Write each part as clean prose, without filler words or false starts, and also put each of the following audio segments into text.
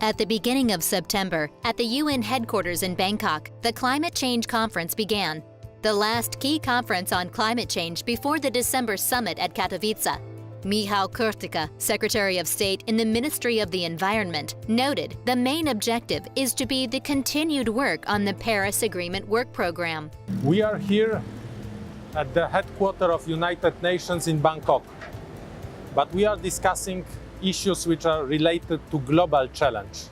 At the beginning of September, at the UN headquarters in Bangkok, the Climate Change Conference began, the last key conference on climate change before the December summit at Katowice. Michał Kurtyka, Secretary of State in the Ministry of the Environment, noted the main objective is to be the continued work on the Paris Agreement work program. We are here at the headquarters of United Nations in Bangkok, but we are discussing issues which are related to global challenge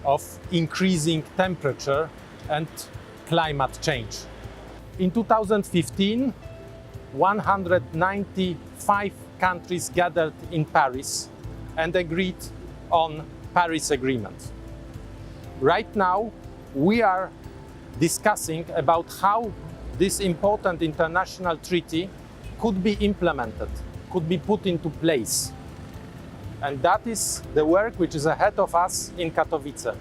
of increasing temperature and climate change. In 2015, 195 countries gathered in Paris and agreed on Paris Agreement. Right now, we are discussing about how this important international treaty could be implemented, could be put into place. And that is the work which is ahead of us in Katowice.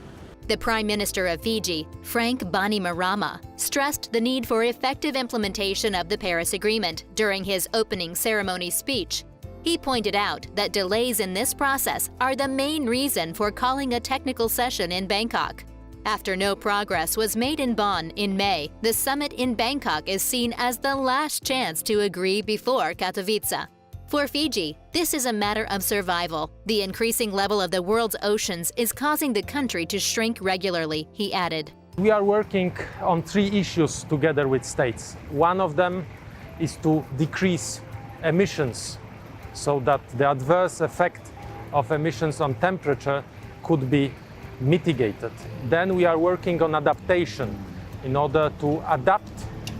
The Prime Minister of Fiji, Frank Bainimarama, stressed the need for effective implementation of the Paris Agreement during his opening ceremony speech. He pointed out that delays in this process are the main reason for calling a technical session in Bangkok. After no progress was made in Bonn in May, the summit in Bangkok is seen as the last chance to agree before Katowice. For Fiji, this is a matter of survival. The increasing level of the world's oceans is causing the country to shrink regularly, he added. We are working on 3 issues together with states. One of them is to decrease emissions so that the adverse effect of emissions on temperature could be mitigated. Then we are working on adaptation in order to adapt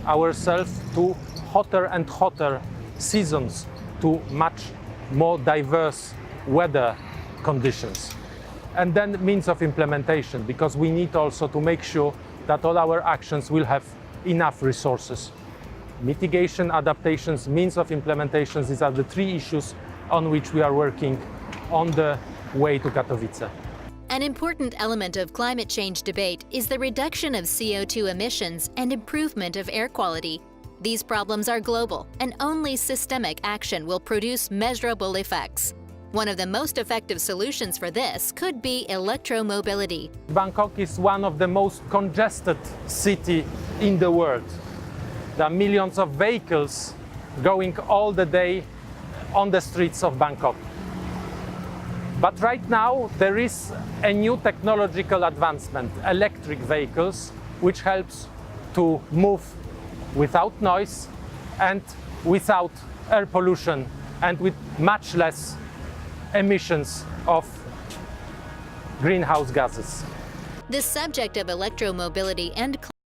ourselves to hotter and hotter seasons, to much more diverse weather conditions. And then means of implementation, because we need also to make sure that all our actions will have enough resources. Mitigation, adaptations, means of implementations, these are the 3 issues on which we are working on the way to Katowice. An important element of climate change debate is the reduction of CO2 emissions and improvement of air quality. These problems are global, and only systemic action will produce measurable effects. One of the most effective solutions for this could be electromobility. Bangkok is one of the most congested cities in the world. There are millions of vehicles going all the day on the streets of Bangkok. But right now, there is a new technological advancement, electric vehicles, which helps to move without noise and without air pollution and with much less emissions of greenhouse gases. The subject of electromobility and